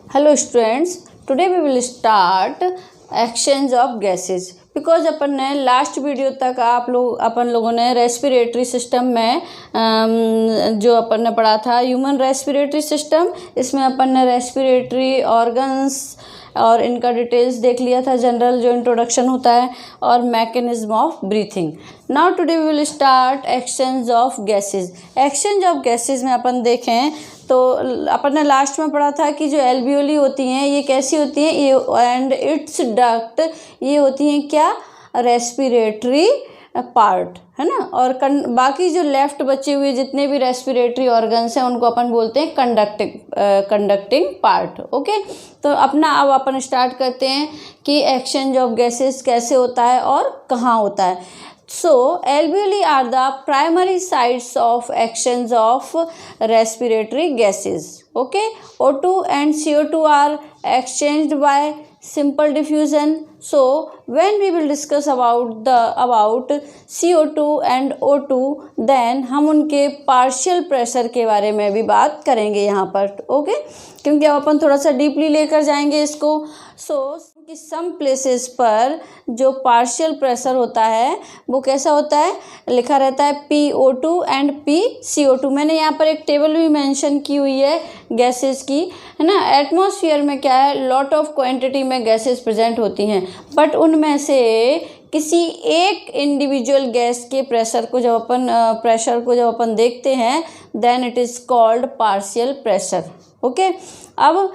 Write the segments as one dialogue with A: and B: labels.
A: Hello students, today we will start exchange of gases. Because अपन ने last video तक अपन लोगों ने रेस्पिरेटरी सिस्टम में जो अपन ने पढ़ा था ह्यूमन रेस्पिरेटरी सिस्टम, इसमें अपन ने रेस्पिरेटरी ऑर्गन्स और इनका डिटेल्स देख लिया था, जनरल जो इंट्रोडक्शन होता है और mechanism of breathing. Now today we will start exchange of gases. Exchange of gases में अपन देखें तो अपन ने लास्ट में पढ़ा था कि जो एल्वियोली होती हैं ये कैसी होती हैं, ये एंड इट्स डक्ट ये होती हैं क्या, रेस्पिरेटरी पार्ट है ना। और बाकी जो लेफ्ट बचे हुए जितने भी रेस्पिरेटरी ऑर्गन्स हैं उनको अपन बोलते हैं कंडक्टिंग पार्ट। ओके, तो अब अपन स्टार्ट करते हैं कि एक्सचेंज ऑफ गैसेस कैसे होता है और कहाँ होता है। So, alveoli are the primary sites of exchange of respiratory gases. Okay, O2 and CO2 are exchanged by simple diffusion. So, when we will discuss about CO2 and O2, then हम उनके partial pressure के बारे में भी बात करेंगे यहाँ पर। ओके, क्योंकि अब अपन थोड़ा सा डीपली लेकर जाएंगे इसको। कि सम प्लेसेस पर जो पार्शियल प्रेशर होता है वो कैसा होता है, लिखा रहता है PO2 एंड PCO2। मैंने यहाँ पर एक टेबल भी मेंशन की हुई है गैसेस की, है ना। एटमॉस्फेयर में क्या है, लॉट ऑफ क्वांटिटी में गैसेस प्रेजेंट होती हैं, बट उनमें से किसी एक इंडिविजुअल गैस के प्रेशर को जब अपन देखते हैं then it is called partial pressure. Okay, अब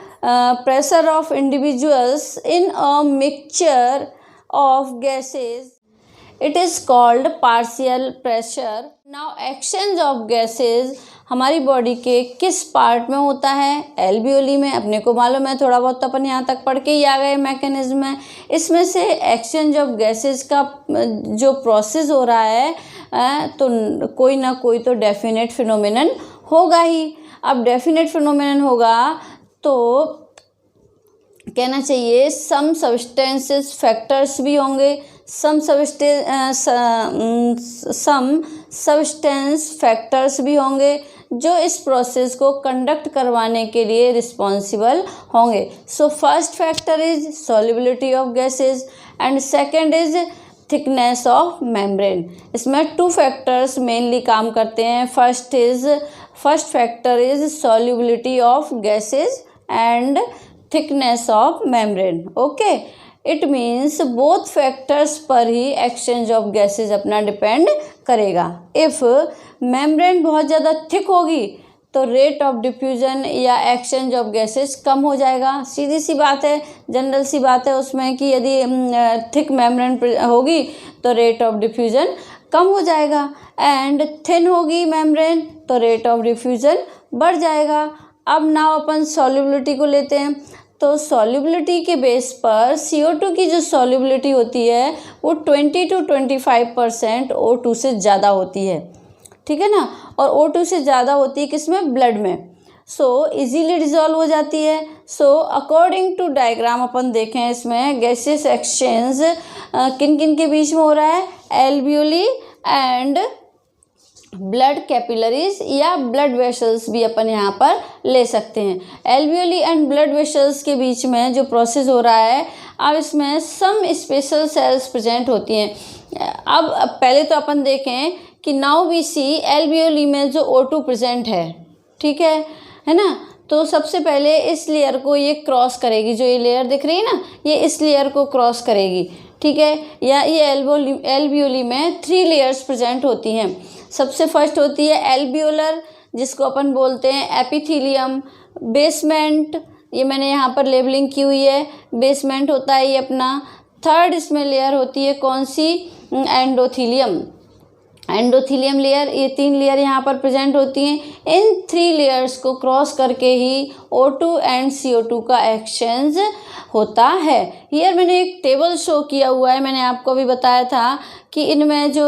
A: pressure of individuals in a mixture of gases it is called partial pressure. Now exchange of gases हमारी बॉडी के किस पार्ट में होता है, एल्वियोली में। अपने को मालूम है, थोड़ा बहुत तो अपन यहाँ तक पढ़ के ही आ गए मैकेनिज्म है। इसमें से एक्सचेंज ऑफ गैसेस का जो प्रोसेस हो रहा है तो कोई ना कोई तो डेफिनेट फिनोमिनन होगा ही। अब डेफिनेट फिनोमिनन होगा तो कहना चाहिए सम सब्सटेंसेस फैक्टर्स भी होंगे, सम सब्सटेंस फैक्टर्स भी होंगे जो इस प्रोसेस को कंडक्ट करवाने के लिए रिस्पॉन्सिबल होंगे। So first factor is solubility of gases and second is thickness of membrane. इसमें टू फैक्टर्स मेनली काम करते हैं। First factor is solubility of gases and thickness of membrane. Okay, it means both factors पर ही exchange of gases अपना depend करेगा। If membrane बहुत ज़्यादा thick होगी तो रेट ऑफ डिफ्यूजन या एक्सचेंज ऑफ गैसेस कम हो जाएगा। सीधी सी बात है, जनरल सी बात है उसमें कि यदि थिक मेम्ब्रेन होगी तो रेट ऑफ डिफ्यूजन कम हो जाएगा, एंड थिन होगी मेम्ब्रेन तो रेट ऑफ डिफ्यूजन बढ़ जाएगा। अब नाउ अपन सॉल्युबिलिटी को लेते हैं, तो सॉल्युबिलिटी के बेस पर CO2 की जो सॉल्युबिलिटी होती है वो 20 to 25% O2 से ज़्यादा होती है, ठीक है ना। और O2 से ज़्यादा होती है किसमें, ब्लड में। सो इजीली डिजॉल्व हो जाती है। सो अकॉर्डिंग टू डायग्राम अपन देखें, इसमें गैसेस एक्सचेंज किन किन के बीच में हो रहा है, एल्वियोली एंड ब्लड कैपिलरीज या ब्लड वेसल्स भी अपन यहाँ पर ले सकते हैं। एल्वियोली एंड ब्लड वेसल्स के बीच में जो प्रोसेस हो रहा है, अब इसमें सम स्पेशल सेल्स प्रेजेंट होती हैं। अब पहले तो अपन देखें कि नाउ वी सी एल्वियोली में जो O2 प्रेजेंट है, ठीक है ना। तो सबसे पहले इस लेयर को ये क्रॉस करेगी, जो ये लेयर दिख रही है ना, ये इस लेयर को क्रॉस करेगी, ठीक है। या ये एल्वियोली में 3 लेयर्स प्रेजेंट होती हैं। सबसे फर्स्ट होती है एल्वियोलर, जिसको अपन बोलते हैं एपिथेलियम। बेसमेंट, ये मैंने यहाँ पर लेबलिंग की हुई है, बेसमेंट होता है ये अपना। थर्ड इसमें लेयर होती है कौन सी, एंडोथीलियम लेयर। ये 3 लेयर यहाँ पर प्रेजेंट होती हैं। इन 3 लेयर्स को क्रॉस करके ही O2 एंड CO2 का एक्सचेंज होता है। हियर मैंने एक टेबल शो किया हुआ है, मैंने आपको अभी बताया था कि इनमें जो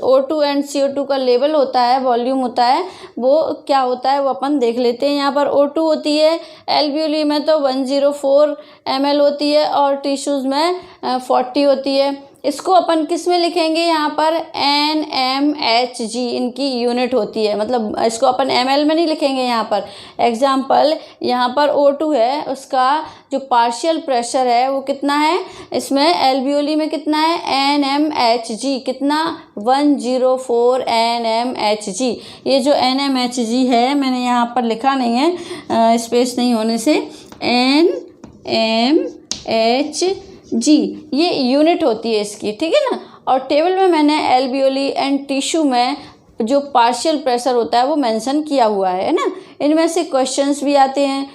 A: O2 एंड CO2 का लेवल होता है, वॉल्यूम होता है, वो क्या होता है वो अपन देख लेते हैं। यहाँ पर O2 होती है एल्वियोली में तो 104 ml होती है और टिश्यूज़ में 40 होती है। इसको अपन किस में लिखेंगे, यहाँ पर NmHg इनकी यूनिट होती है, मतलब इसको अपन ml में नहीं लिखेंगे यहाँ पर। एग्जाम्पल यहाँ पर O2 है, उसका जो पार्शियल प्रेशर है वो कितना है, इसमें एल्वियोली में कितना है NmHg, कितना 104 NmHg। ये जो NmHg है मैंने यहाँ पर लिखा नहीं है स्पेस नहीं होने से, NmHg ये यूनिट होती है इसकी, ठीक है ना। और टेबल में मैंने एल्वियोली एंड टिश्यू में जो पार्शियल प्रेशर होता है वो मेंशन किया हुआ है ना। इनमें से क्वेश्चंस भी आते हैं,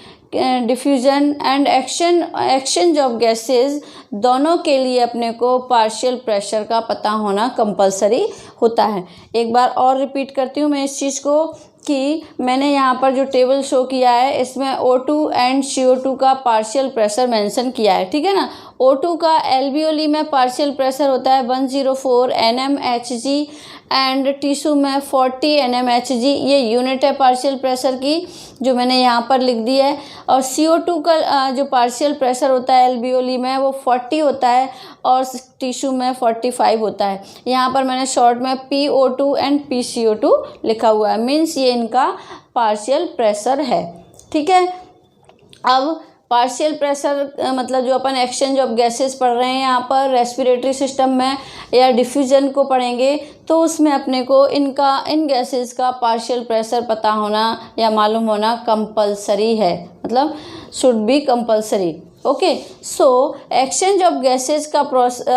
A: diffusion and exchange of gases, दोनों के लिए अपने को पार्शियल प्रेशर का पता होना कंपलसरी होता है। एक बार और रिपीट करती हूँ मैं इस चीज़ को कि मैंने यहाँ पर जो टेबल शो किया है इसमें O2 एंड CO2 का पार्शियल प्रेशर मेंशन किया है, ठीक है ना। O2 का एल्वियोली में पार्शियल प्रेशर होता है 104 NmHg एंड टिश्यू में 40 NmHg, ये यूनिट है पार्शियल प्रेशर की जो मैंने यहाँ पर लिख दी है। और CO2 का जो पार्शियल प्रेशर होता है एल्वियोली में वो 40 होता है और टिश्यू में 45 होता है। यहाँ पर मैंने शॉर्ट में PO2 एंड PCO2 लिखा हुआ है, मीन्स ये इनका पार्शियल प्रेशर है, ठीक है। अब पार्शियल प्रेशर मतलब जो अपन एक्सचेंज ऑफ गैसेस पढ़ रहे हैं यहाँ पर रेस्पिरेटरी सिस्टम में या डिफ्यूजन को पढ़ेंगे तो उसमें अपने को इन गैसेस का पार्शियल प्रेशर पता होना या मालूम होना कंपलसरी है, मतलब should be compulsory. Okay, so exchange of gases का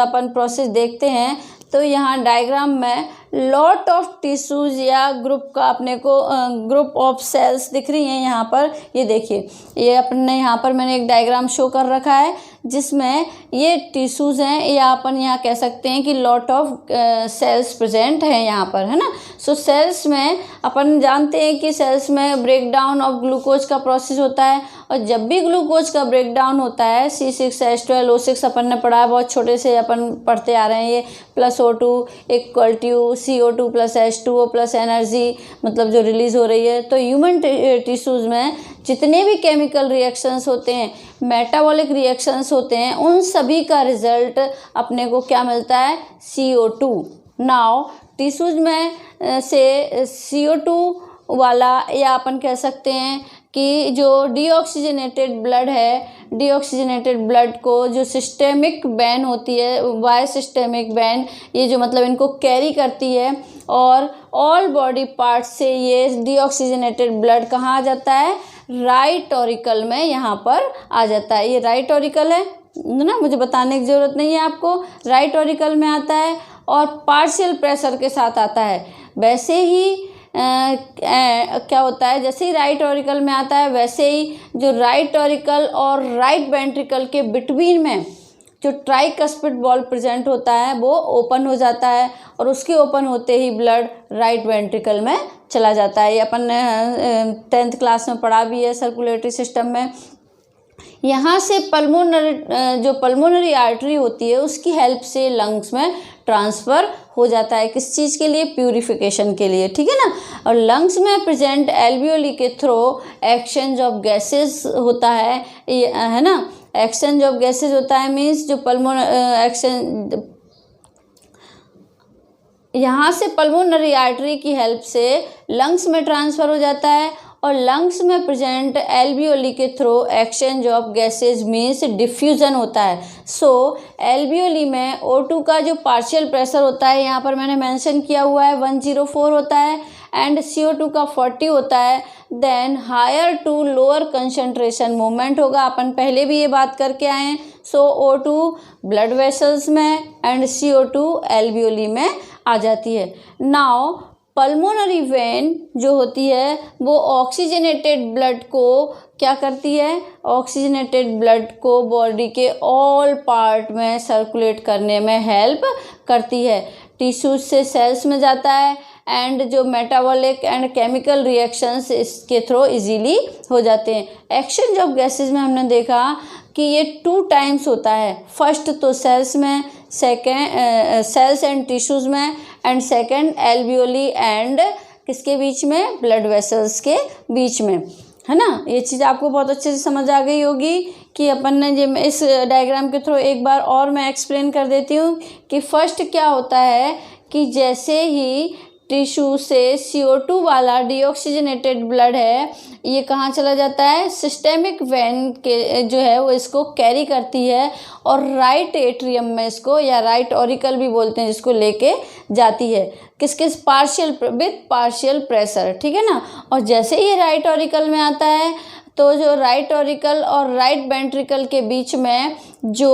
A: अपन प्रोसेस देखते हैं। तो यहाँ डायग्राम में लॉट ऑफ टिश्यूज़ या ग्रुप का अपने को ग्रुप ऑफ सेल्स दिख रही हैं यहाँ पर। ये देखिए, ये अपने यहाँ पर मैंने एक डायग्राम शो कर रखा है जिसमें ये टिश्यूज़ हैं, या अपन यहाँ कह सकते हैं कि लॉट ऑफ सेल्स प्रेजेंट हैं यहाँ पर, है ना। सो सेल्स में अपन जानते हैं कि सेल्स में ब्रेक डाउन ऑफ ग्लूकोज का प्रोसेस होता है, और जब भी ग्लूकोज का ब्रेक डाउन होता है C6H12O6 अपन ने पढ़ा है, बहुत छोटे से अपन पढ़ते आ रहे हैं ये, +O2 equal to CO2 + H2O + energy मतलब जो रिलीज़ हो रही है। तो ह्यूमन टिश्यूज़ में जितने भी केमिकल रिएक्शंस होते हैं, मेटाबॉलिक रिएक्शंस होते हैं, उन सभी का रिजल्ट अपने को क्या मिलता है, CO2। नाउ टिश्यूज़ में से CO2 वाला, या अपन कह सकते हैं कि जो डीऑक्सीजनेटेड ब्लड है, डीऑक्सीजनेटेड ब्लड को जो सिस्टेमिक बैन होती है, वाई सिस्टेमिक बैन, ये जो मतलब इनको कैरी करती है, और ऑल बॉडी पार्ट्स से ये डीऑक्सीजनेटेड ब्लड कहाँ आ जाता है, राइट ऑरिकल में यहाँ पर आ जाता है। ये राइट ऑरिकल है ना, मुझे बताने की ज़रूरत नहीं है आपको, राइट ऑरिकल में आता है और पार्शियल प्रेशर के साथ आता है। वैसे ही क्या होता है, जैसे ही राइट ऑरिकल में आता है वैसे ही जो राइट ऑरिकल और राइट वेंट्रिकल के बिटवीन में जो ट्राइकस्पिड वॉल्व प्रेजेंट होता है वो ओपन हो जाता है, और उसके ओपन होते ही ब्लड राइट वेंट्रिकल में चला जाता है। ये अपन ने 10th क्लास में पढ़ा भी है सर्कुलेटरी सिस्टम में। यहाँ से पल्मोनरी आर्टरी होती है उसकी हेल्प से लंग्स में ट्रांसफ़र हो जाता है, किस चीज़ के लिए, प्यूरिफिकेशन के लिए, ठीक है ना। और लंग्स में प्रेजेंट एल्वियोली के थ्रू एक्सचेंज ऑफ गैसेस होता है ना। एक्सचेंज ऑफ गैसेस होता है मीन्स जो यहाँ से पल्मोनरी आर्टरी की हेल्प से लंग्स में ट्रांसफ़र हो जाता है, और लंग्स में प्रेजेंट एल्वियोली के through exchange of gases means diffusion होता है। सो एल्वियोली में O2 का जो पार्शियल प्रेशर होता है यहाँ पर मैंने मेंशन किया हुआ है 104 होता है, एंड CO2 का 40 होता है। Then higher to lower concentration movement होगा, अपन पहले भी ये बात करके आए हैं। सो O2 ब्लड वेसल्स में एंड CO2 एल्वियोली में आ जाती है। नाउ पल्मोनरी वेन जो होती है वो ऑक्सीजनेटेड ब्लड को क्या करती है, ऑक्सीजनेटेड ब्लड को बॉडी के ऑल पार्ट में सर्कुलेट करने में हेल्प करती है। टिश्यूज से सेल्स में जाता है, एंड जो मेटाबॉलिक एंड केमिकल रिएक्शंस इसके थ्रू इजीली हो जाते हैं। एक्सचेंज ऑफ गैसेस में हमने देखा कि ये 2 टाइम्स होता है, फर्स्ट तो सेल्स में, सेकेंड सेल्स एंड टिश्यूज़ में, एंड सेकेंड एल्वियोली एंड किसके बीच में, ब्लड वेसल्स के बीच में। है ना। ये चीज़ आपको बहुत अच्छे से समझ आ गई होगी कि अपन ने जो इस डायग्राम के थ्रू एक बार और मैं एक्सप्लेन कर देती हूँ कि फर्स्ट क्या होता है कि जैसे ही टिश्यू से CO2 वाला डीऑक्सीजनेटेड ब्लड है ये कहाँ चला जाता है, सिस्टेमिक वेन के जो है वो इसको कैरी करती है और राइट एट्रियम में इसको, या राइट ऑरिकल भी बोलते हैं जिसको, लेके जाती है किस पार्शियल विथ पार्शियल प्रेशर, ठीक है ना। और जैसे ही ये राइट ऑरिकल में आता है तो जो राइट ऑरिकल और राइट वेंट्रिकल के बीच में जो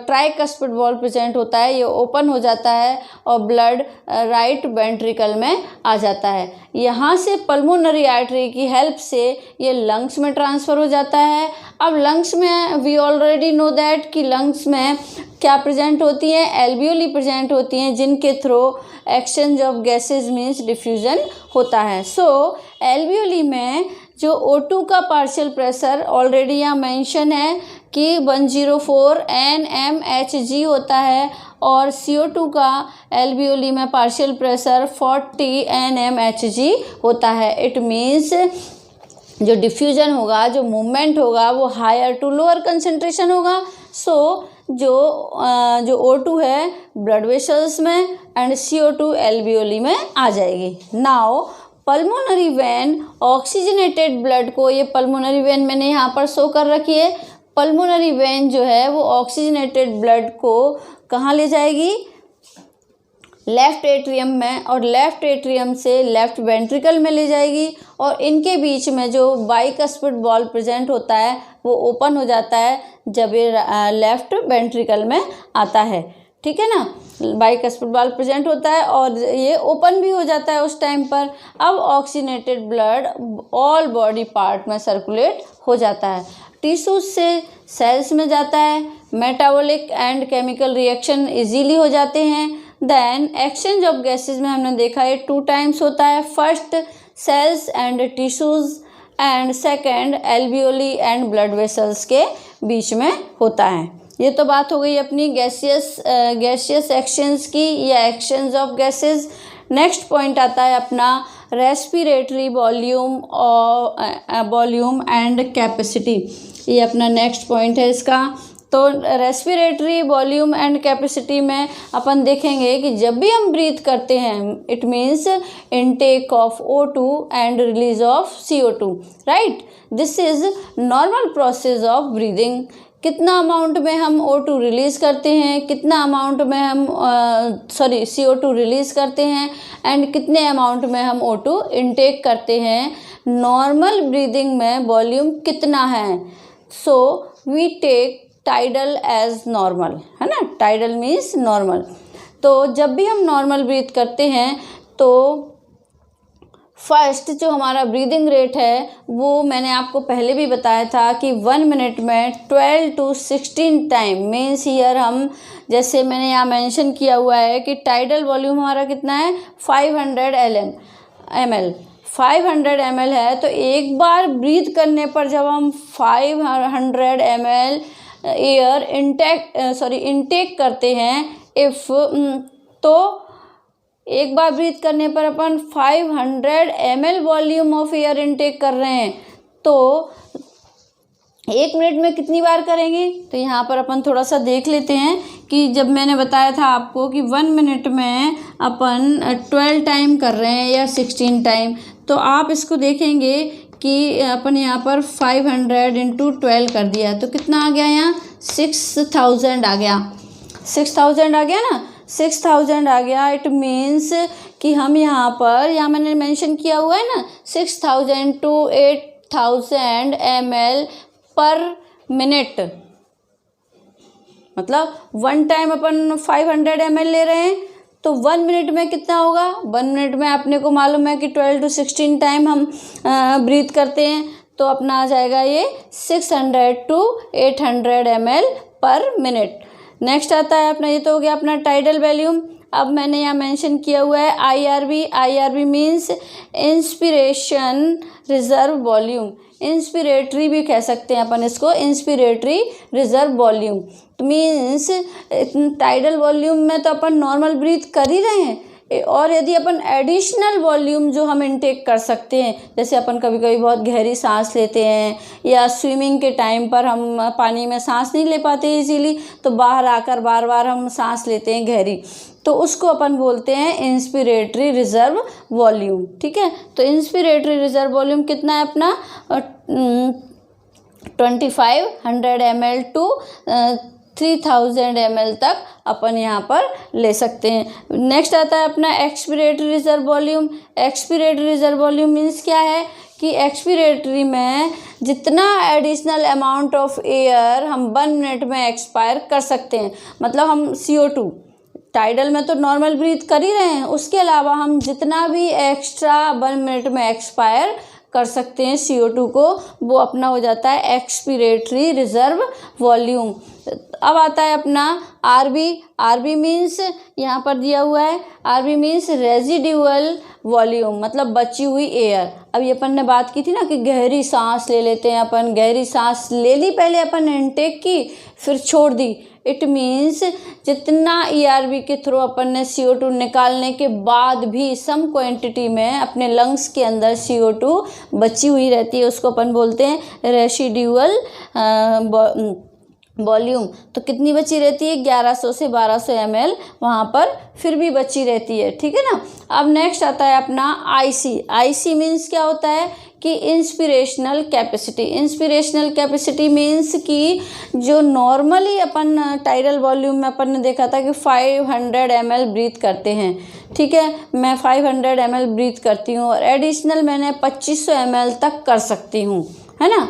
A: ट्राइकस्पिड वॉल प्रेजेंट होता है ये ओपन हो जाता है और ब्लड राइट वेंट्रिकल में आ जाता है। यहाँ से पल्मोनरी आर्टरी की हेल्प से ये लंग्स में ट्रांसफ़र हो जाता है। अब लंग्स में वी ऑलरेडी नो दैट कि लंग्स में क्या प्रेजेंट होती हैं, एल्वियोली प्रेजेंट होती हैं जिनके through exchange of gases means diffusion होता है। सो एल्वियोली में जो O2 का पार्शियल प्रेशर ऑलरेडी यहाँ मेंशन है कि 104 nmHg होता है और CO2 का एल्वियोली में पार्शियल प्रेशर 40 nmHg होता है। इट मीन्स जो डिफ्यूजन होगा, जो मूवमेंट होगा वो हायर टू लोअर कंसंट्रेशन होगा। सो जो O2 है ब्लड वेसल्स में एंड CO2 एल्वियोली में आ जाएगी। Now pulmonary vein oxygenated blood को, ये पल्मोनरी वेन मैंने यहाँ पर शो कर रखी है, पल्मोनरी वेन जो है वो ऑक्सीजनेटेड ब्लड को कहाँ ले जाएगी, लेफ़्ट एट्रियम में, और लेफ़्ट एट्रियम से लेफ़्ट वेंट्रिकल में ले जाएगी और इनके बीच में जो बाइकस्पिड वॉल प्रेजेंट होता है वो ओपन हो जाता है जब ये लेफ़्ट वेंट्रिकल में आता है, ठीक है ना। बाइकस्पिड वॉल प्रेजेंट होता है और ये ओपन भी हो जाता है उस टाइम पर। अब oxygenated blood all body part में सर्कुलेट हो जाता है, टिश्यूज से सेल्स में जाता है, metabolic and chemical reaction easily हो जाते हैं। देन एक्सचेंज ऑफ गैसेज में हमने देखा है 2 टाइम्स होता है, first cells and tissues and second alveoli and blood vessels के बीच में होता है। ये तो बात हो गई अपनी गैसियस एक्सचेंज की या exchange of gases. Next point आता है अपना रेस्पिरेटरी वॉल्यूम एंड कैपेसिटी। ये अपना नेक्स्ट पॉइंट है इसका। तो रेस्पिरेटरी वॉल्यूम एंड कैपेसिटी में अपन देखेंगे कि जब भी हम ब्रीथ करते हैं it means intake of O2 and release of CO2, right. This is normal process of breathing. कितना अमाउंट में हम O2 रिलीज़ करते हैं, कितना अमाउंट में हम CO2 रिलीज़ करते हैं एंड कितने अमाउंट में हम O2 इनटेक करते हैं, नॉर्मल ब्रीदिंग में वॉल्यूम कितना है। So we take tidal as normal, है ना, टाइडल मीन्स नॉर्मल। तो जब भी हम नॉर्मल ब्रीथ करते हैं तो फर्स्ट जो हमारा ब्रीदिंग रेट है वो मैंने आपको पहले भी बताया था कि 1 मिनट में 12 to 16 टाइम मीन्स ईयर हम, जैसे मैंने यहाँ मेंशन किया हुआ है कि टाइडल वॉल्यूम हमारा कितना है 500 ml 500 ml है। तो एक बार ब्रीथ करने पर जब हम 500 ml एयर इनटेक करते हैं तो एक बार ब्रीथ करने पर अपन 500 ml volume of air intake कर रहे हैं तो 1 मिनट में कितनी बार करेंगे। तो यहाँ पर अपन थोड़ा सा देख लेते हैं कि जब मैंने बताया था आपको कि 1 मिनट में अपन 12 टाइम कर रहे हैं या 16 टाइम, तो आप इसको देखेंगे कि अपन यहाँ पर 500 × 12 कर दिया तो कितना आ गया, यहाँ 6000 आ गया। 6000 आ गया ना, 6000 आ गया। इट मीन्स कि हम यहाँ मैंने मेंशन किया हुआ है ना 6000 to 8000 ml पर मिनट, मतलब 1 टाइम अपन 500 ml ले रहे हैं तो 1 मिनट में कितना होगा। 1 मिनट में अपने को मालूम है कि 12 to 16 टाइम हम ब्रीथ करते हैं तो अपना आ जाएगा ये 600 to 800 ml पर मिनट। नेक्स्ट आता है अपना, ये तो हो गया अपना टाइडल वॉल्यूम। अब मैंने यहाँ मेंशन किया हुआ है IRV means inspiration reserve volume, inspiratory भी कह सकते हैं अपन इसको, inspiratory reserve volume means tidal volume में तो अपन नॉर्मल ब्रीथ कर ही रहे हैं, और यदि अपन एडिशनल वॉल्यूम जो हम इनटेक कर सकते हैं, जैसे अपन कभी कभी बहुत गहरी सांस लेते हैं या स्विमिंग के टाइम पर हम पानी में सांस नहीं ले पाते इजीली, तो बाहर आकर बार बार हम सांस लेते हैं गहरी, तो उसको अपन बोलते हैं इंस्पिरेटरी रिजर्व वॉल्यूम। ठीक है, तो इंस्पिरेटरी रिजर्व वॉल्यूम कितना है अपना 2500 ml टू 3000 ml तक अपन यहाँ पर ले सकते हैं। नेक्स्ट आता है अपना expiratory reserve volume. Expiratory reserve volume means क्या है कि एक्सपिरेटरी में जितना एडिशनल अमाउंट ऑफ एयर हम 1 मिनट में एक्सपायर कर सकते हैं, मतलब हम CO2 टाइडल में तो नॉर्मल ब्रीथ कर ही रहे हैं, उसके अलावा हम जितना भी एक्स्ट्रा 1 मिनट में एक्सपायर कर सकते हैं CO2 को, वो अपना हो जाता है एक्सपिरेटरी रिजर्व वॉल्यूम। अब आता है अपना RB मीन्स यहाँ पर दिया हुआ है, RB मीन्स रेजिडुअल वॉल्यूम, मतलब बची हुई एयर। अभी अपन ने बात की थी ना कि गहरी सांस ले लेते हैं अपन, गहरी सांस ले ली पहले अपन इनटेक की फिर छोड़ दी, इट मीन्स जितना ERB के थ्रू अपन ने CO2 निकालने के बाद भी सम क्वांटिटी में अपने लंग्स के अंदर CO2 बची हुई रहती है, उसको अपन बोलते हैं रेसिडुअल वॉल्यूम। तो कितनी बची रहती है 1100 से 1200 ml वहाँ पर फिर भी बची रहती है। ठीक है ना। अब नेक्स्ट आता है अपना IC मीन्स क्या होता है कि inspirational capacity. Inspirational capacity means कि जो नॉर्मली अपन टाइडल वॉल्यूम में अपन ने देखा था कि 500 ml ब्रीथ करते हैं, ठीक है, मैं 500 ml ब्रीथ करती हूँ और एडिशनल मैंने 2500 ml तक कर सकती हूँ, है ना।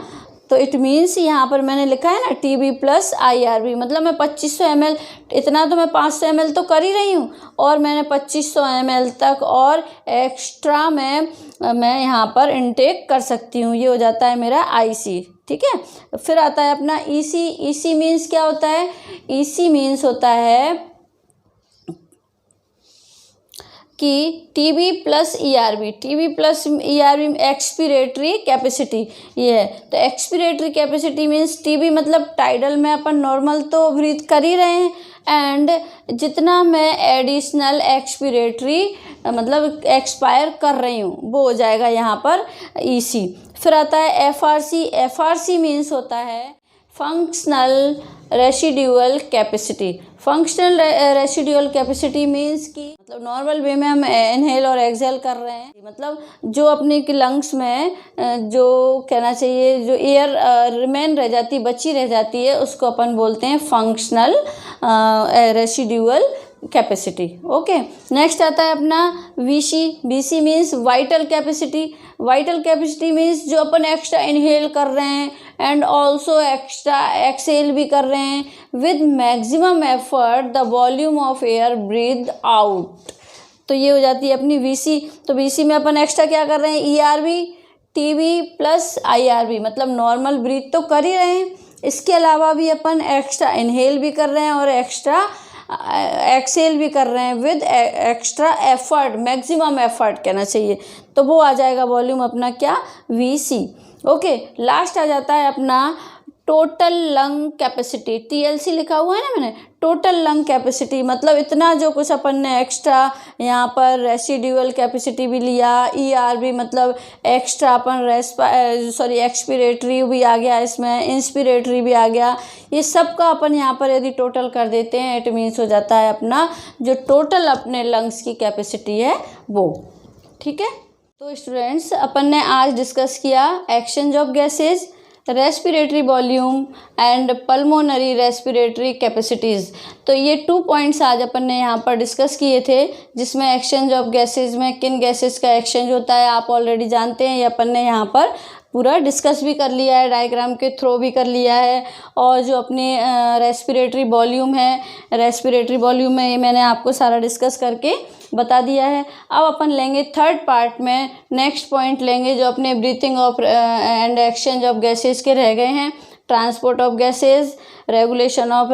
A: तो इट मीन्स यहाँ पर मैंने लिखा है ना TB प्लस IRB, मतलब मैं 2500 ml, इतना तो मैं 500 ml तो कर ही रही हूँ और मैंने 2500 ml तक और एक्स्ट्रा मैं यहाँ पर इनटेक कर सकती हूँ। ये हो जाता है मेरा IC। ठीक है, फिर आता है अपना EC मीन्स क्या होता है। EC मीन्स होता है कि TB plus ERB expiratory capacity ये है। तो एक्सपिरेटरी कैपेसिटी मीन्स TB मतलब टाइडल में अपन नॉर्मल तो ब्रीथ कर ही रहे हैं एंड जितना मैं एडिशनल एक्सपिरेटरी मतलब एक्सपायर कर रही हूँ वो हो जाएगा यहाँ पर EC। फिर आता है FRC मीन्स होता है functional residual capacity. Functional residual capacity means कि मतलब नॉर्मल वे में हम इनहेल और एक्सहेल कर रहे हैं, मतलब जो अपने लंग्स में जो कहना चाहिए जो एयर रिमेन रह जाती बची रह जाती है उसको अपन बोलते हैं functional residual capacity. Okay, next आता है अपना VC means vital capacity. Vital capacity means जो अपन एक्स्ट्रा इनहेल कर रहे हैं एंड ऑल्सो एक्स्ट्रा एक्सहेल भी कर रहे हैं with maximum effort the volume of air breathe out. तो ये हो जाती है अपनी VC। तो VC में अपन एक्स्ट्रा क्या कर रहे हैं ERB TB प्लस IRB, मतलब नॉर्मल ब्रीथ तो कर ही रहे हैं, इसके अलावा भी अपन एक्स्ट्रा इनहेल भी कर रहे हैं और एक्स्ट्रा एक्सेल भी कर रहे हैं with extra effort, maximum effort कहना चाहिए। तो वो आ जाएगा वॉल्यूम अपना क्या VC। ओके, लास्ट आ जाता है अपना टोटल लंग कैपेसिटी। TLC लिखा हुआ है ना मैंने, टोटल लंग कैपेसिटी, मतलब इतना जो कुछ अपन ने एक्स्ट्रा यहाँ पर रेसिडुअल कैपेसिटी भी लिया, ERB मतलब एक्स्ट्रा अपन एक्सपिरेटरी भी आ गया इसमें, इंस्पिरेटरी भी आ गया, ये सब का अपन यहाँ पर यदि टोटल कर देते हैं इट मीन्स हो जाता है अपना जो टोटल अपने लंग्स की कैपेसिटी है वो। ठीक है, तो स्टूडेंट्स अपन ने आज डिस्कस किया exchange of gases, respiratory volume and pulmonary respiratory capacities. तो ये 2 पॉइंट्स आज अपन ने यहाँ पर डिस्कस किए थे, जिसमें एक्सचेंज ऑफ गैसेज में किन गैसेज का एक्सचेंज होता है आप ऑलरेडी जानते हैं, ये अपन ने यहाँ पर पूरा डिस्कस भी कर लिया है, डायग्राम के थ्रू भी कर लिया है। और जो अपनी रेस्पिरेटरी वॉल्यूम है, रेस्पिरेटरी वॉल्यूम में ये मैंने आपको सारा डिस्कस करके बता दिया है। अब अपन लेंगे थर्ड पार्ट में नेक्स्ट पॉइंट लेंगे जो अपने breathing of and exchange of gases के रह गए हैं, transport of gases, regulation of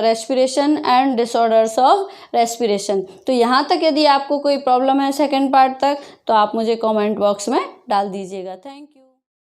A: respiration and disorders of respiration. तो यहाँ तक यदि आपको कोई प्रॉब्लम है सेकंड पार्ट तक तो आप मुझे कमेंट बॉक्स में डाल दीजिएगा। Thank you.